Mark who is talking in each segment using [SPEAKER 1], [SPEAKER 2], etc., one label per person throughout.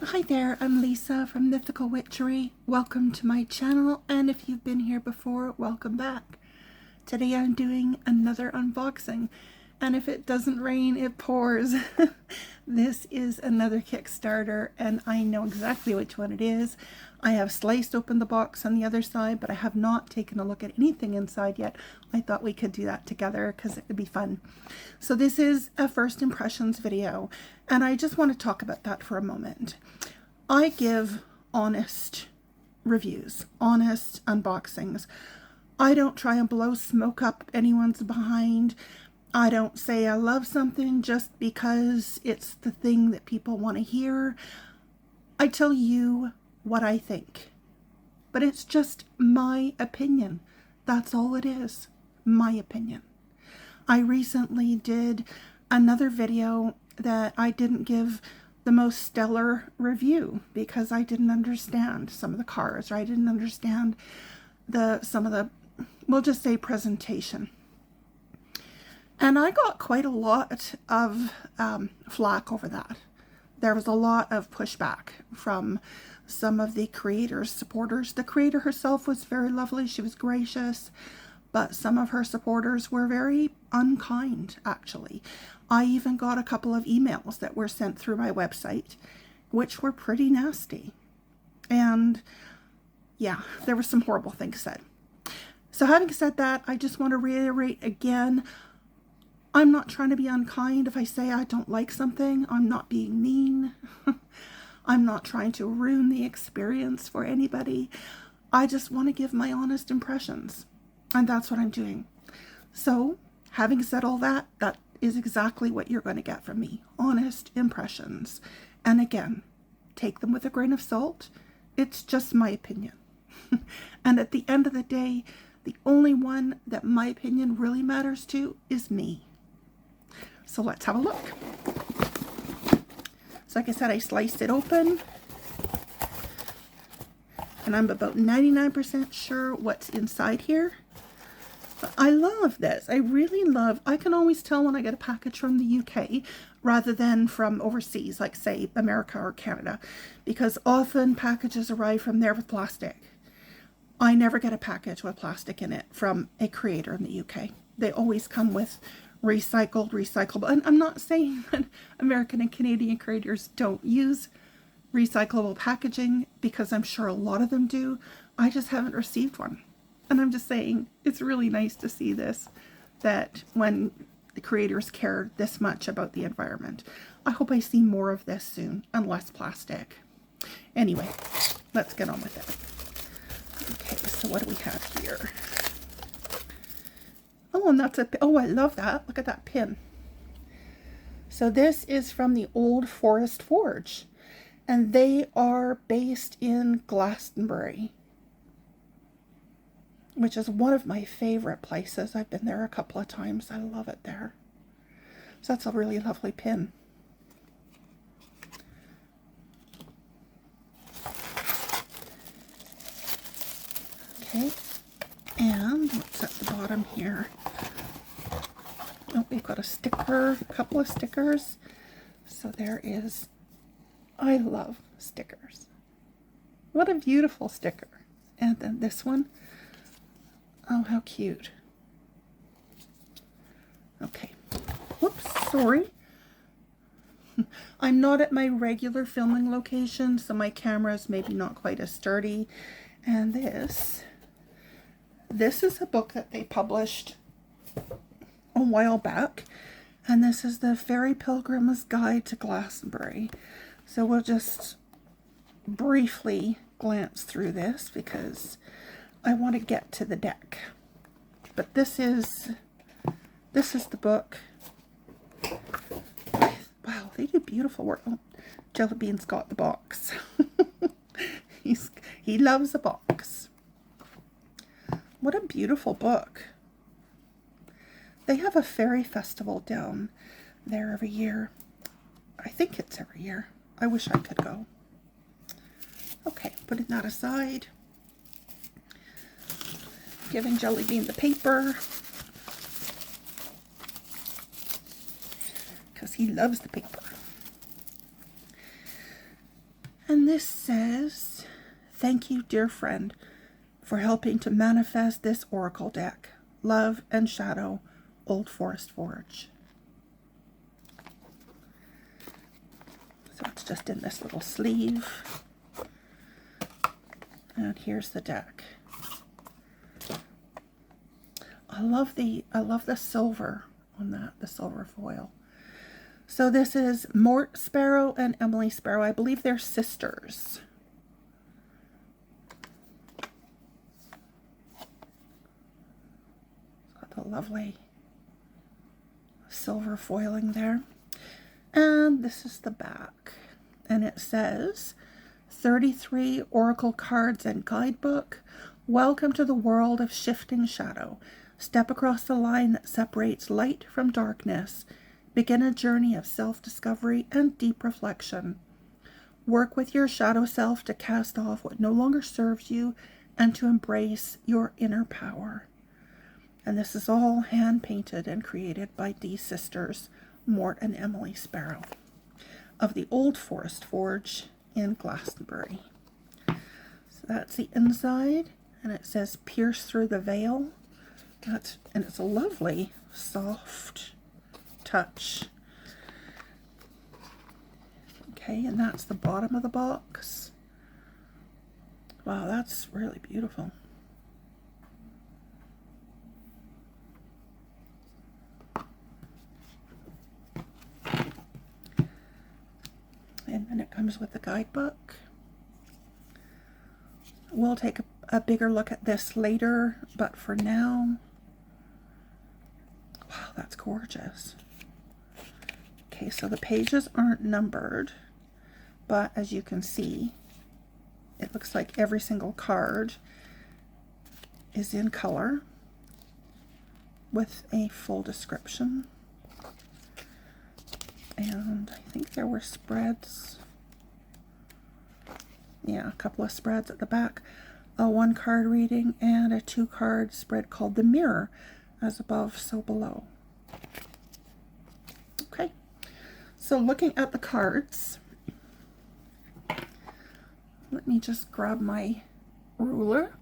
[SPEAKER 1] Hi there, I'm Lisa from Mythical Witchery. Welcome to my channel, and if you've been here before, welcome back. Today I'm doing another unboxing, and if it doesn't rain, it pours. This is another Kickstarter, and I know exactly which one it is. I have sliced open the box on the other side, but I have not taken a look at anything inside yet. I thought we could do that together because it would be fun. So this is a first impressions video, and I just want to talk about that for a moment. I give honest reviews, honest unboxings. I don't try and blow smoke up anyone's behind. I don't say I love something just because it's the thing that people want to hear. I tell you what I think, but it's just my opinion. That's all it is, my opinion. I recently did another video that I didn't give the most stellar review because I didn't understand some of the cards, or I didn't understand some of the, we'll just say, presentation. And I got quite a lot of flack over that. There was a lot of pushback from some of the creator's supporters. The creator herself was very lovely. She was gracious, but some of her supporters were very unkind, actually. I even got a couple of emails that were sent through my website, which were pretty nasty. And yeah, there were some horrible things said. So having said that, I just want to reiterate again, I'm not trying to be unkind. If I say I don't like something, I'm not being mean. I'm not trying to ruin the experience for anybody. I just want to give my honest impressions. And that's what I'm doing. So, having said all that, that is exactly what you're going to get from me. Honest impressions. And again, take them with a grain of salt. It's just my opinion. And at the end of the day, the only one that my opinion really matters to is me. So let's have a look. So like I said, I sliced it open. And I'm about 99% sure what's inside here. But I love this. I really love, I can always tell when I get a package from the UK rather than from overseas, like say America or Canada, because often packages arrive from there with plastic. I never get a package with plastic in it from a creator in the UK. They always come with recyclable. And I'm not saying that American and Canadian creators don't use recyclable packaging, because I'm sure a lot of them do. I just haven't received one. And I'm just saying, it's really nice to see this, that when the creators care this much about the environment. I hope I see more of this soon, and less plastic. Anyway, let's get on with it. Okay, so what do we have here? Oh, and that's oh, I love that. Look at that pin. So this is from the Old Forest Forge, and they are based in Glastonbury, which is one of my favorite places. I've been there a couple of times. I love it there. So that's a really lovely pin. Okay, and what's at the bottom here? Oh, we've got a sticker, a couple of stickers. So there is, I love stickers. What a beautiful sticker. And then this one. Oh, how cute. Okay. Whoops, sorry. I'm not at my regular filming location, so my camera is maybe not quite as sturdy. And this is a book that they published a while back. And this is the Fairy Pilgrim's Guide to Glastonbury. So we'll just briefly glance through this because I want to get to the deck. But this is the book. Wow, they do beautiful work. Oh, Jellybean's got the box. He loves a box. What a beautiful book. They have a fairy festival down there every year. I think it's every year. I wish I could go. Okay, putting that aside. Giving Jellybean the paper, because he loves the paper. And this says, thank you, dear friend, for helping to manifest this oracle deck. Love and Shadow, Old Forest Forge. So it's just in this little sleeve. And here's the deck. I love the silver on that, the silver foil. So this is Mort Sparrow and Emily Sparrow. I believe they're sisters. It's got the lovely silver foiling there. And this is the back. And it says, 33 Oracle Cards and Guidebook. Welcome to the world of shifting shadow. Step across the line that separates light from darkness. Begin a journey of self-discovery and deep reflection. Work with your shadow self to cast off what no longer serves you and to embrace your inner power. And this is all hand-painted and created by these sisters, Mort and Emily Sparrow, of the Old Forest Forge in Glastonbury. So that's the inside, and it says pierce through the veil. And it's a lovely, soft touch. Okay, and that's the bottom of the box. Wow, that's really beautiful. And then it comes with the guidebook. We'll take a bigger look at this later, but for now, wow, that's gorgeous. Okay, so the pages aren't numbered, but as you can see, it looks like every single card is in color with a full description. And I think there were spreads. Yeah, a couple of spreads at the back. A 1-card reading and a 2-card spread called The Mirror, as above, so below. Okay, so looking at the cards, let me just grab my ruler.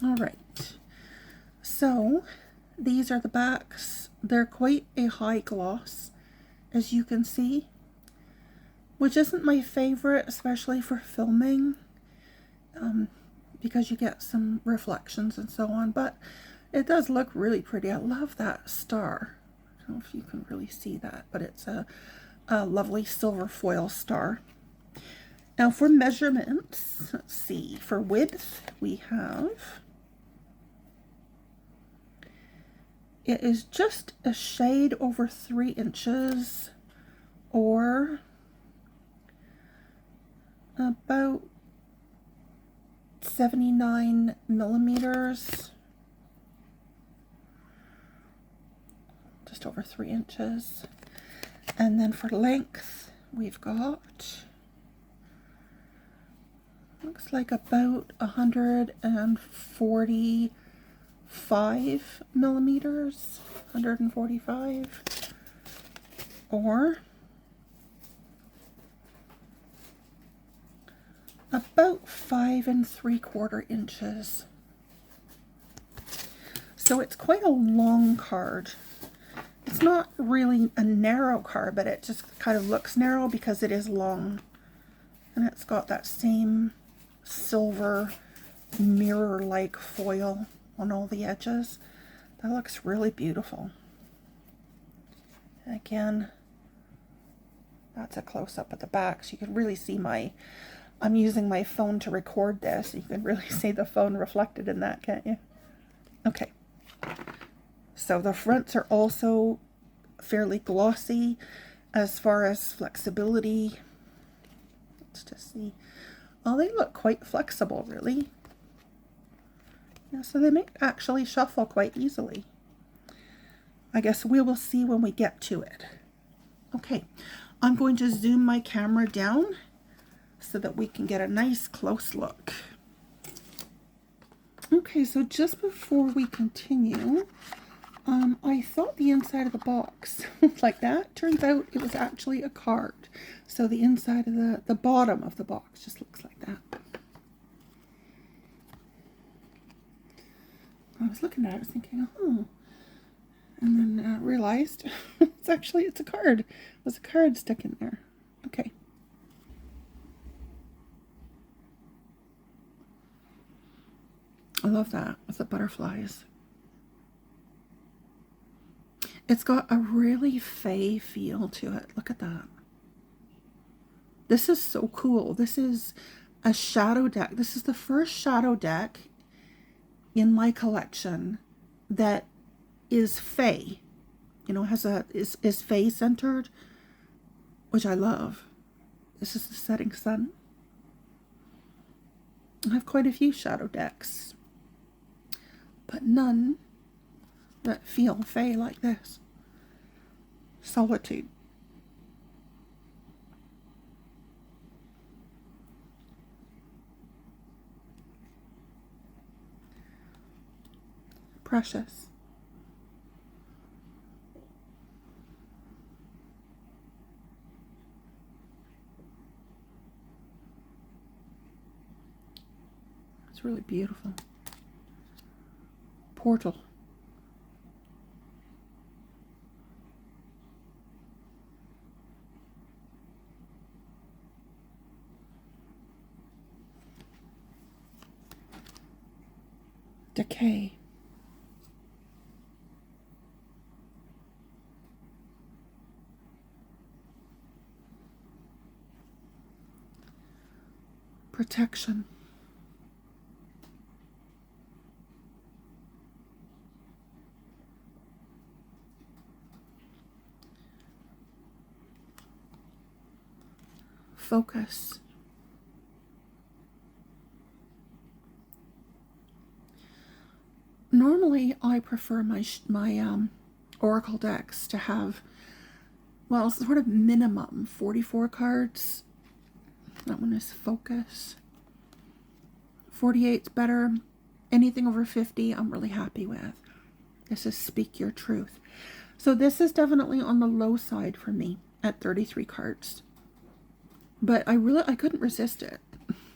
[SPEAKER 1] All right, so these are the backs. They're quite a high gloss, as you can see, which isn't my favorite, especially for filming, because you get some reflections and so on, but it does look really pretty. I love that star. I don't know if you can really see that, but it's a lovely silver foil star. Now for measurements, let's see, for width we have, it is just a shade over 3 inches, or about 79 millimeters, just over 3 inches. And then for length, we've got, looks like about 145 millimeters, 145, or about 5 3/4 inches. So it's quite a long card. It's not really a narrow card, but it just kind of looks narrow because it is long. And it's got that same silver mirror-like foil on all the edges. That looks really beautiful. Again, that's a close-up at the back, so you can really see I'm using my phone to record this. You can really see the phone reflected in that, can't you? Okay. So the fronts are also fairly glossy as far as flexibility. Let's just see. Oh, they look quite flexible, really. Yeah, so they may actually shuffle quite easily. I guess we will see when we get to it. Okay, I'm going to zoom my camera down so that we can get a nice close look. Okay, so just before we continue, I thought the inside of the box looked like that. Turns out it was actually a card. So the inside of the bottom of the box just looks like that. I was looking at it, I was thinking, oh. And then realized it's a card. There's a card stuck in there. Okay. I love that with the butterflies. It's got a really fey feel to it. Look at that. This is so cool. This is a shadow deck. This is the first shadow deck in my collection that is fey. You know, is fey centered, which I love. This is the setting sun. I have quite a few shadow decks, but none that feel fey like this. Solitude. Precious. It's really beautiful. Portal. Decay. Protection. Focus. Normally, I prefer my Oracle decks to have, well, sort of minimum 44 cards. That one is Focus. 48's better. Anything over 50, I'm really happy with. This is Speak Your Truth. So this is definitely on the low side for me at 33 cards. But I couldn't resist it.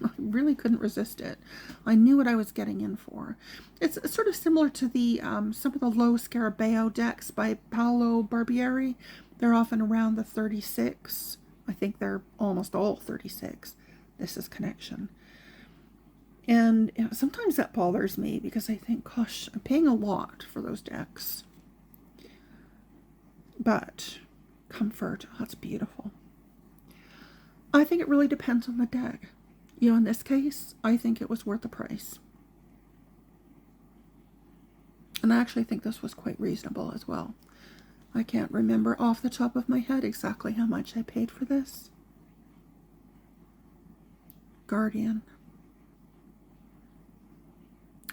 [SPEAKER 1] I really couldn't resist it. I knew what I was getting in for. It's sort of similar to the some of the low Scarabeo decks by Paolo Barbieri. They're often around the 36. I think they're almost all 36. This is Connection. And you know, sometimes that bothers me because I think, gosh, I'm paying a lot for those decks. But Comfort, oh, that's beautiful. I think it really depends on the deck. You know, in this case, I think it was worth the price. And I actually think this was quite reasonable as well. I can't remember off the top of my head exactly how much I paid for this. Guardian.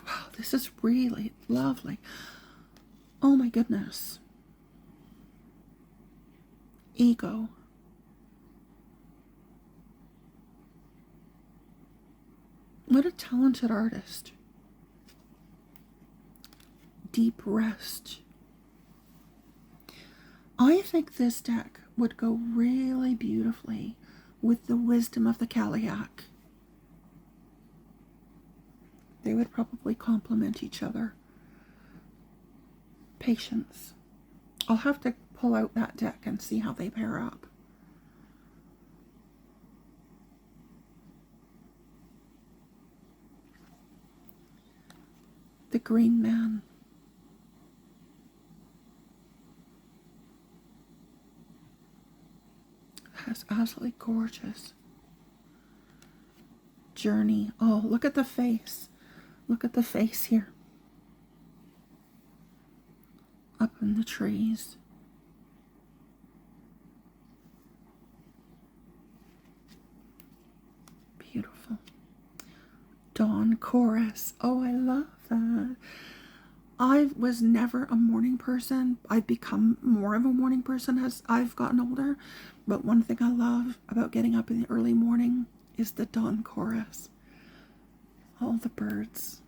[SPEAKER 1] Wow, this is really lovely. Oh my goodness. Ego. What a talented artist. Deep Rest. I think this deck would go really beautifully with the Wisdom of the Caliac. They would probably complement each other. Patience. I'll have to pull out that deck and see how they pair up. The Green Man. That's absolutely gorgeous. Journey. Oh, look at the face. Look at the face here. Up in the trees. Beautiful. Dawn Chorus. Oh, I love that. I was never a morning person. I've become more of a morning person as I've gotten older. But one thing I love about getting up in the early morning is the dawn chorus. All the birds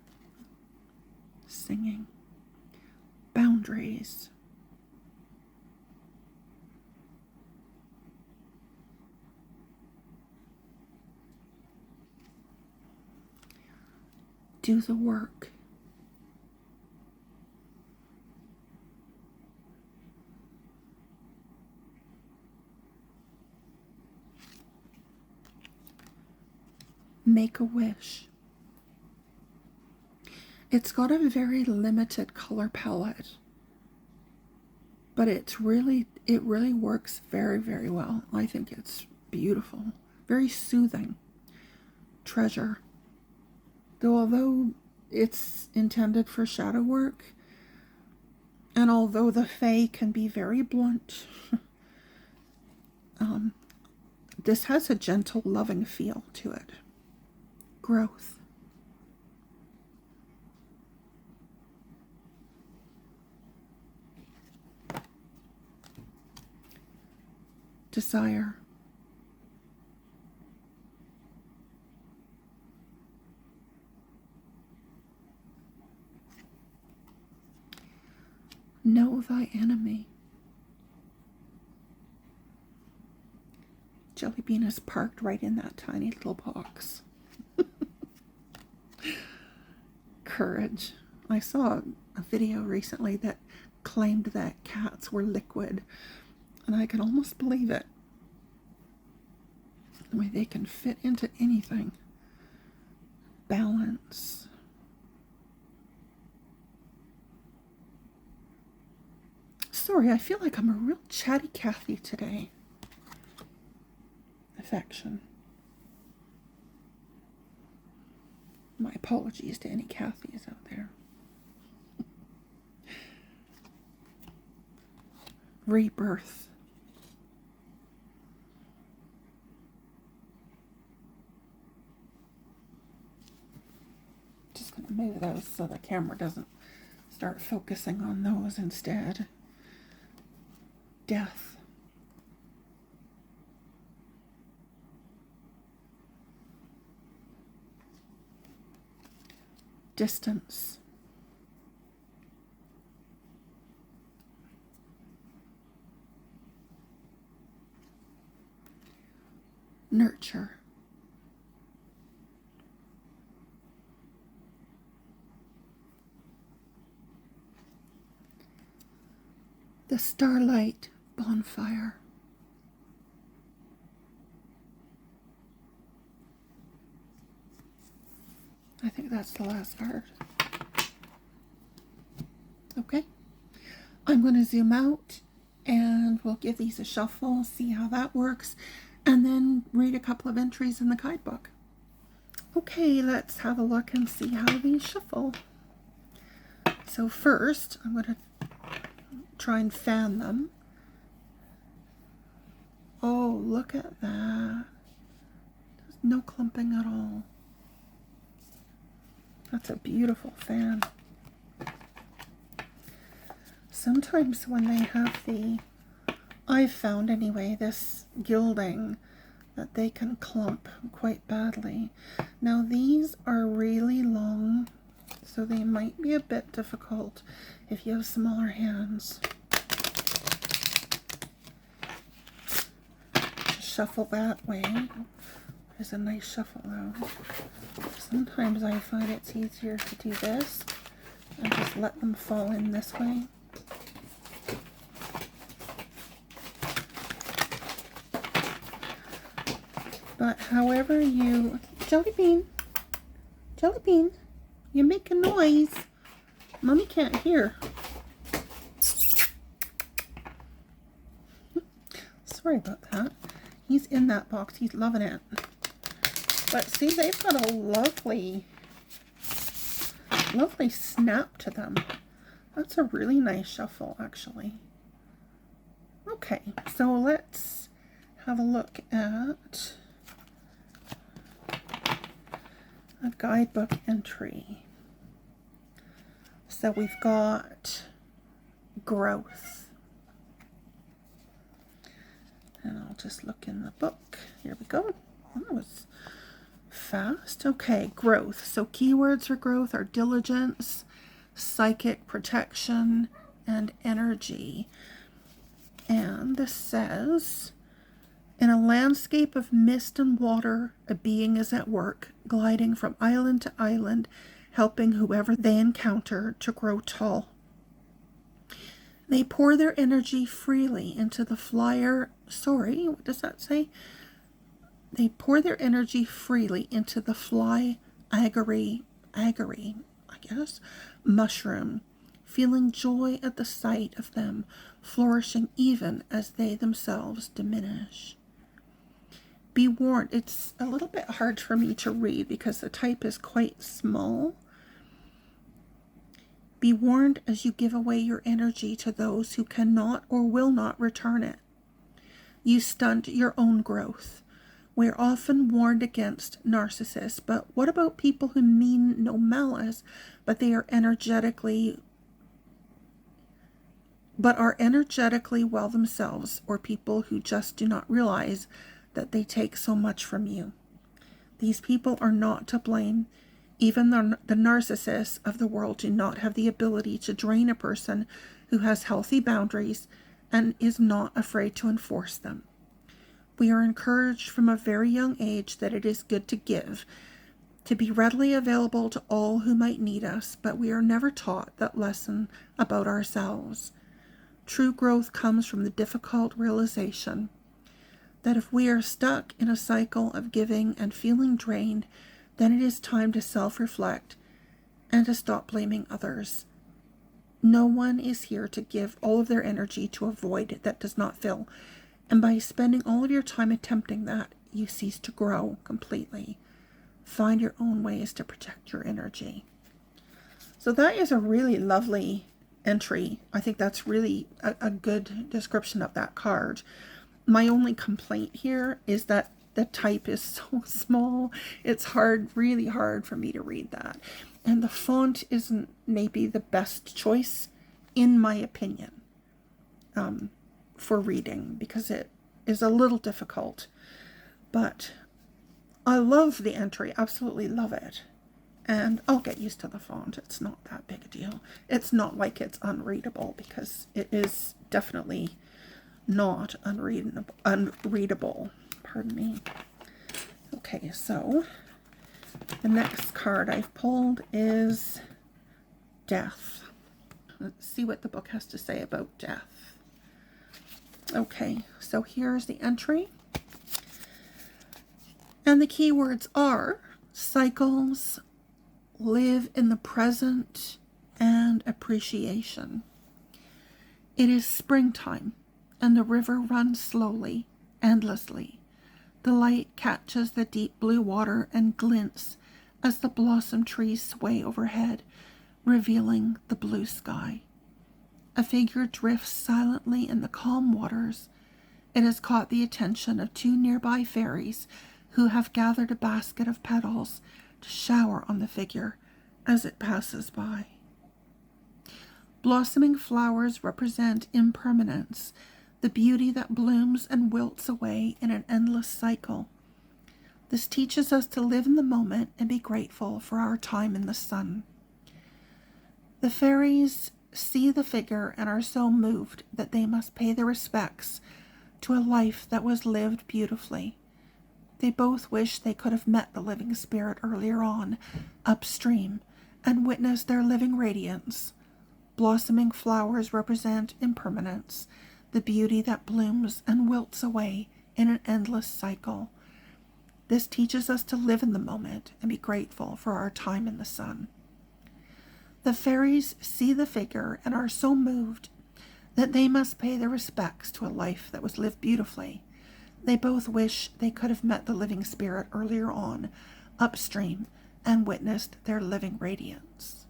[SPEAKER 1] singing. boundaries. Do the work. Make a wish. It's got a very limited color palette, but it really works very, very well. I think it's beautiful, very soothing. Treasure. Though although it's intended for shadow work, and although the Fae can be very blunt, this has a gentle, loving feel to it. Growth. Desire. Know thy enemy. Jelly Bean is parked right in that tiny little box. Courage. I saw a video recently that claimed that cats were liquid, and I can almost believe it. The way they can fit into anything. Balance. Sorry, I feel like I'm a real chatty Cathy today. Affection. My apologies to any Cathys out there. Rebirth. Just going to move those so the camera doesn't start focusing on those instead. Death. Distance. Nurture. The starlight bonfire. I think that's the last card. Okay. I'm going to zoom out and we'll give these a shuffle, see how that works, and then read a couple of entries in the guidebook. Okay, let's have a look and see how these shuffle. So first, I'm going to try and fan them. Oh, look at that. There's no clumping at all. That's a beautiful fan. Sometimes when they have I've found anyway, this gilding, that they can clump quite badly. Now these are really long, so they might be a bit difficult if you have smaller hands. Shuffle that way. There's a nice shuffle though. Sometimes I find it's easier to do this and just let them fall in this way. But however you... Jelly Bean, you make a noise. Mommy can't hear. Sorry about that. He's in that box. He's loving it. But see, they've got a lovely snap to them. That's a really nice shuffle, actually. Okay, so let's have a look at a guidebook entry. So we've got growth. And I'll just look in the book. Here we go. That was fast. Okay, growth. So keywords for growth are diligence, psychic protection, and energy. And this says, in a landscape of mist and water, a being is at work, gliding from island to island, helping whoever they encounter to grow tall. They pour their energy freely into the what does that say? They pour their energy freely into the agary, I guess, mushroom, feeling joy at the sight of them, flourishing even as they themselves diminish. Be warned, it's a little bit hard for me to read because the type is quite small. Be warned as you give away your energy to those who cannot or will not return it. You stunt your own growth. We are often warned against narcissists, but what about people who mean no malice, but are energetically well themselves, or people who just do not realize that they take so much from you? These people are not to blame. Even the narcissists of the world do not have the ability to drain a person who has healthy boundaries and is not afraid to enforce them. We are encouraged from a very young age that it is good to give, to be readily available to all who might need us, but we are never taught that lesson about ourselves. True growth comes from the difficult realization that if we are stuck in a cycle of giving and feeling drained, then it is time to self-reflect and to stop blaming others. No one is here to give all of their energy to a void that does not fill. And by spending all of your time attempting that, you cease to grow completely. Find your own ways to protect your energy. So that is a really lovely entry. I think that's really a good description of that card. My only complaint here is that the type is so small. It's really hard for me to read that. And the font isn't maybe the best choice, in my opinion, for reading, because it is a little difficult. But I love the entry, absolutely love it. And I'll get used to the font. It's not that big a deal. It's not like it's unreadable, because it is definitely not unreadable. Pardon me. Okay, so the next card I've pulled is Death. Let's see what the book has to say about death. Okay, so here's the entry. And the keywords are cycles, live in the present, and appreciation. It is springtime, and the river runs slowly, endlessly. The light catches the deep blue water and glints as the blossom trees sway overhead, revealing the blue sky. A figure drifts silently in the calm waters. It has caught the attention of two nearby fairies who have gathered a basket of petals to shower on the figure as it passes by. Blossoming flowers represent impermanence, the beauty that blooms and wilts away in an endless cycle. This teaches us to live in the moment and be grateful for our time in the sun. The fairies see the figure and are so moved that they must pay their respects to a life that was lived beautifully. They both wish they could have met the living spirit earlier on, upstream, and witnessed their living radiance. Blossoming flowers represent impermanence, the beauty that blooms and wilts away in an endless cycle. This teaches us to live in the moment and be grateful for our time in the sun. The fairies see the figure and are so moved that they must pay their respects to a life that was lived beautifully. They both wish they could have met the living spirit earlier on, upstream, and witnessed their living radiance.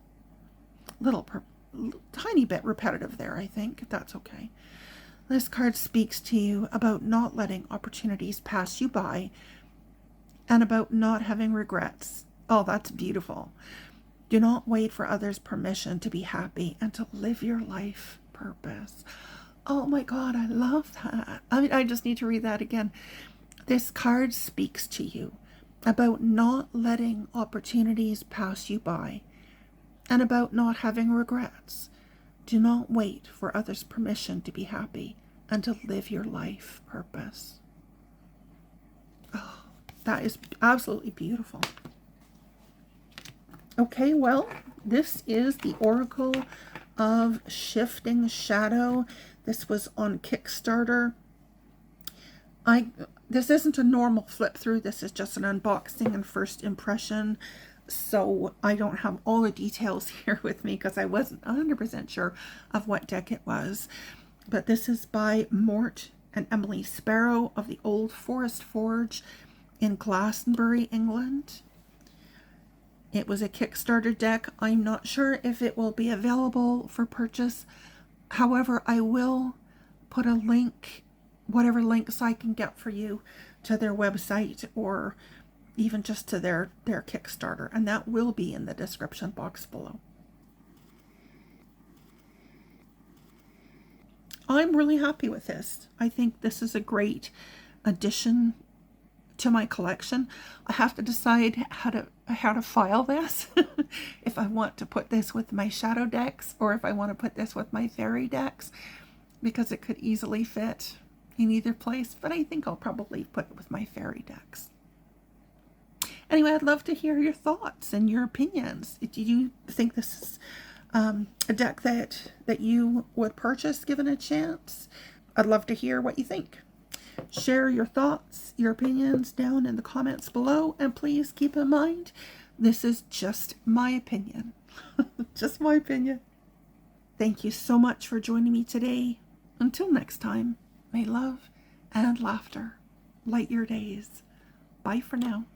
[SPEAKER 1] Tiny bit repetitive there, I think, if that's okay. This card speaks to you about not letting opportunities pass you by and about not having regrets. Oh, that's beautiful. Do not wait for others' permission to be happy and to live your life purpose. Oh my God, I love that. I just need to read that again. This card speaks to you about not letting opportunities pass you by and about not having regrets. Do not wait for others' permission to be happy and to live your life purpose. Oh, that is absolutely beautiful. Okay, well, this is the Oracle of Shifting Shadow. This was on Kickstarter. This isn't a normal flip through. This is just an unboxing and first impression. So I don't have all the details here with me because I wasn't 100% sure of what deck it was. But this is by Mort and Emily Sparrow of the Old Forest Forge in Glastonbury, England. It was a Kickstarter deck. I'm not sure if it will be available for purchase. However, I will put a link, whatever links I can get for you, to their website or even just to their Kickstarter, and that will be in the description box below. I'm really happy with this. I think this is a great addition to my collection. I have to decide how to file this. If I want to put this with my shadow decks or if I want to put this with my fairy decks, because it could easily fit in either place, but I think I'll probably put it with my fairy decks. Anyway, I'd love to hear your thoughts and your opinions. Do you think this is a deck that you would purchase given a chance? I'd love to hear what you think. Share your thoughts, your opinions down in the comments below, and please keep in mind, this is just my opinion. Just my opinion. Thank you so much for joining me today. Until next time, may love and laughter light your days. Bye for now.